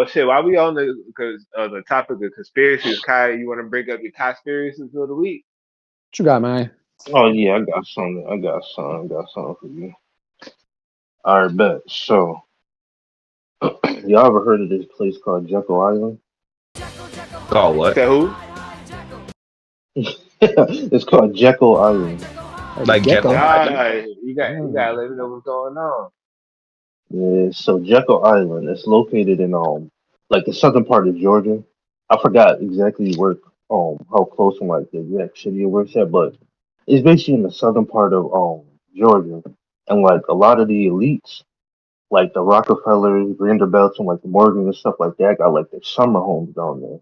Oh shit, why we on the topic of conspiracies, Kai? You want to bring up your conspiracies of the week? What you got, man? Oh yeah, I got something. I got something for you. All right, bet. So, y'all ever heard of this place called Jekyll Island? Oh, You what? said who? It's called Jekyll Island. Like a Like Jekyll gecko. Island? Nah, you Oh. gotta let me know what's going on. Yeah, so Jekyll Island. It's located in like the southern part of Georgia. I forgot exactly where how close in like the exact city where it's at, but it's basically in the southern part of Georgia, and like a lot of the elites, like the Rockefellers, Vanderbilts, and like the Morgans and stuff like that, got like their summer homes down there.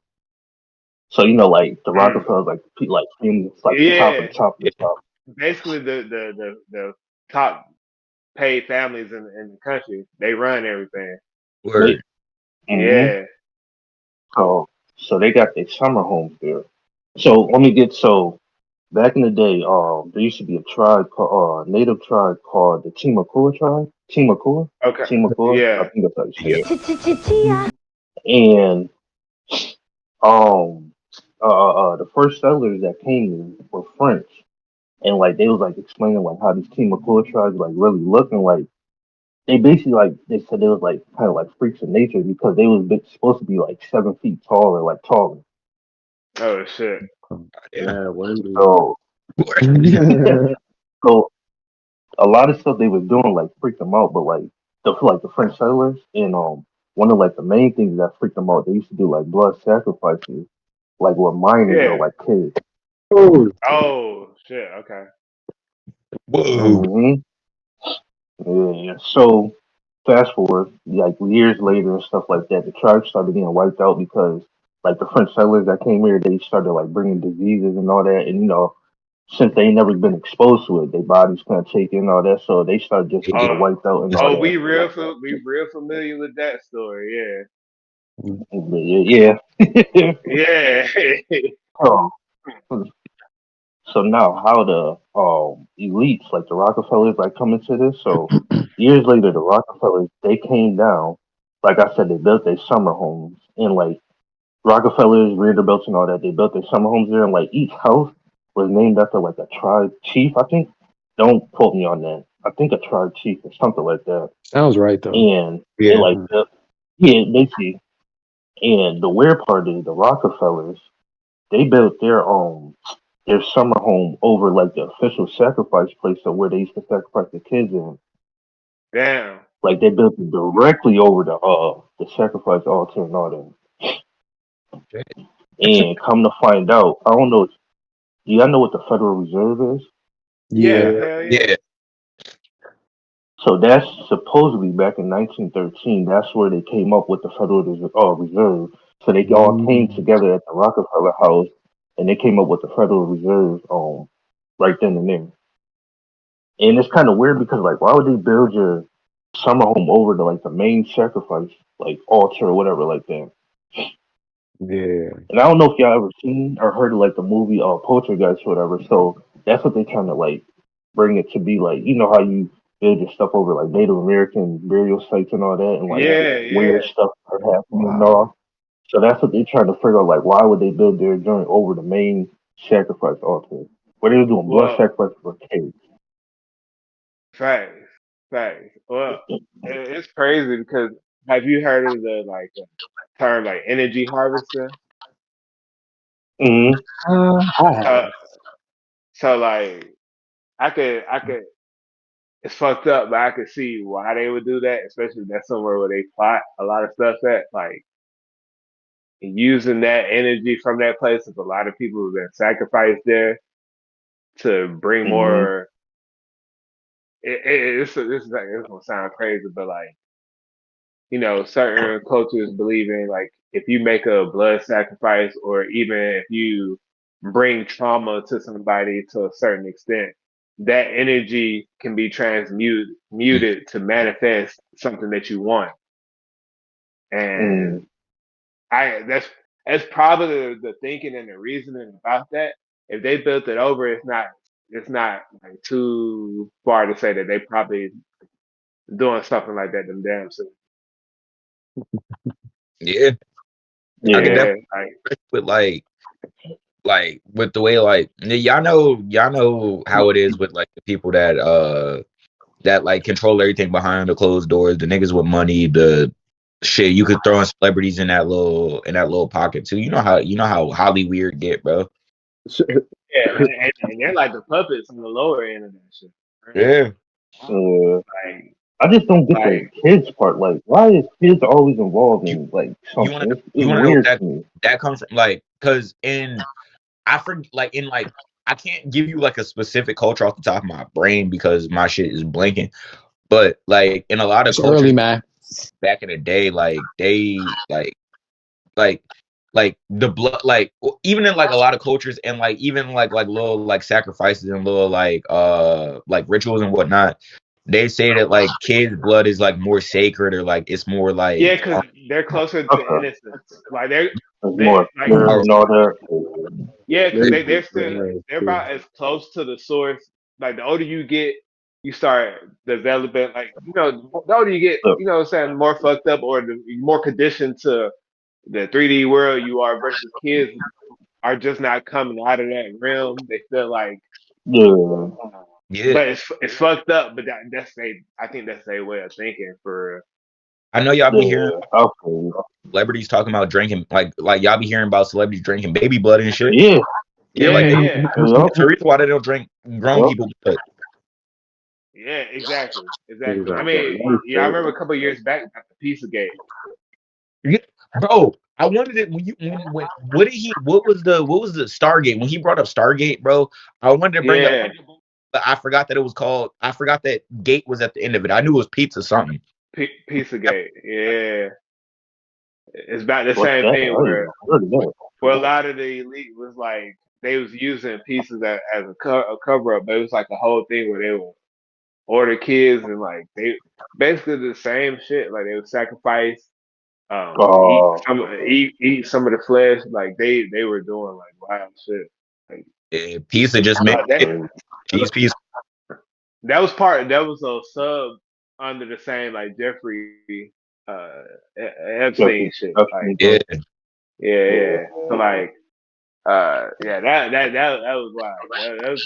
So like the Mm. Rockefellers, like like it's like the top of Yeah, the top of the Yeah. top. basically the top paid families in the country, they run everything. They, Word. hmm Yeah. so they got their summer homes there. So let me get so back in the day, there used to be a tribe called native tribe called the Timakua tribe. Timakua, Okay. Timakua. I Yeah. think that's how you say Yeah. it. And um, the first settlers that came were French, and like they was like explaining like how these Timakua tribes like really looking like. They basically like they said they was like kind of like freaks of nature because they was supposed to be like 7 feet tall or like taller. Oh shit. Yeah. Yeah, Wendy. So Word. so a lot of stuff they was doing like freaked them out, but like the French settlers and one of like the main things that freaked them out, they used to do like blood sacrifices like with minors or Yeah. like kids. Oh, Oh shit. Okay. Whoa. hmm Yeah. So fast forward like years later and stuff like that, the tribe started getting wiped out because like the French settlers that came here, they started like bringing diseases and all that, and since they never been exposed to it, their bodies kind of take in all that, so they started just Yeah. getting Oh, wiped out and all oh, that. we real familiar with that story. Yeah. But yeah. Yeah. Oh, so now how the elites like the Rockefellers like come into this? So years later, the Rockefellers they came down. Like I said, they built their summer homes and like Rockefellers, Vanderbilts, and all that. They built their summer homes there, and like each house was named after like a tribe chief. I think. Don't quote me on that. I think a tribe chief or something like that. sounds right though. And they Yeah. like built, yeah, basically. And the weird part is the Rockefellers they built their summer home over like the official sacrifice place of where they used to sacrifice the kids in. Damn. Like they built it directly over the sacrifice altar and all that. Shit. And come to find out, I don't know. Do y'all know what the Federal Reserve is? Yeah. Yeah. Hell yeah. Yeah. So that's supposedly back in 1913. That's where they came up with the Federal Reserve. So they all came Mm. together at the Rockefeller House, and they came up with the Federal Reserve right then and there. And it's kind of weird because like, why would they build your summer home over to like the main sacrifice like altar or whatever like that? Yeah. And I don't know if y'all ever seen or heard of like the movie Poltergeist or whatever. So that's what they trying to like bring it to be like. You know how you build your stuff over like Native American burial sites and all that, and like Yeah. weird Yeah. stuff are happening and Wow. all. So that's what they trying to figure out. Like, why would they build their joint over the main sacrifice altar? Where they were doing blood Well, sacrifice for kids. facts. Facts. Well, it's crazy because have you heard of the like term like energy harvesting? Hmm I So, have. so like I could. It's fucked up, but I could see why they would do that, especially if that's somewhere where they plot a lot of stuff at. Like using that energy from that place, there's a lot of people who've been sacrificed there to bring hmm more. This is like it's gonna sound crazy, but like certain cultures believe in like if you make a blood sacrifice or even if you bring trauma to somebody to a certain extent, that energy can be transmuted muted to manifest something that you want. mm And I that's probably the thinking and the reasoning about that. If they built it over, it's not like too far to say that they probably doing something like that them damn self. Yeah, I could Yeah. definitely with like with the way like y'all know how it is with like the people that like control everything behind the closed doors, the niggas with money, the shit you could throw in celebrities in that little pocket too. You know how Holly weird get, bro. Yeah, and they're like the puppets on the lower end of that shit. Right? Yeah. Like, I just don't get the like, kids part. Like, why is kids always involved You in like you wanna something? It's you wanna know what weird to me. that comes from like because in I for like in like I can't give you like a specific culture off the top of my brain because my shit is blanking. But like in a lot of It's early, cultures man. back in the day, like they like the blood even in like a lot of cultures and like even like little like sacrifices and little like rituals and whatnot, they say that like kids blood is like more sacred or like it's more yeah, like because they're closer to Okay. innocence. Like they're It's they more like pure oh and all that. yeah, because they're still Right, they're too. about as close to the source. Like the older you get, you start developing. Like the older you get, So, what I'm saying, more fucked up or the more conditioned to the 3D world you are versus kids are just not coming out of that realm. They feel like, yeah. yeah. but it's fucked up. But that's they. I think that's their way of thinking for. I know y'all be hearing Yeah. Okay. celebrities talking about drinking like y'all be hearing about celebrities drinking baby blood and shit. Yeah. Yeah, Yeah, like yeah, Yup. it's a reason why they don't drink grown Yup. people blood. yeah. Exactly, exactly. I Exactly. mean, yeah, I remember a couple of years back after Pizzagate. Yeah, bro, I wondered it when what did he what was the Stargate when he brought up Stargate, bro? I wanted to bring up, Yeah, but I forgot that it was called. I forgot that gate was at the end of it. I knew it was pizza something. Pizzagate. Yeah, it's about the What's same that? I thing don't even heard of that. where a lot of the elite was like they was using pieces as a cover up, but it was like a whole thing where they would order kids and like they basically the same shit. Like they would sacrifice, Oh, eat some of the flesh. Like they were doing like wild shit. Like Pizza just made that crazy. cheese pizza. that was a sub under the same like Jeffrey Epstein Jeffrey, shit. Like Epstein, Yeah, yeah, yeah. yeah. So like yeah, that was wild. That was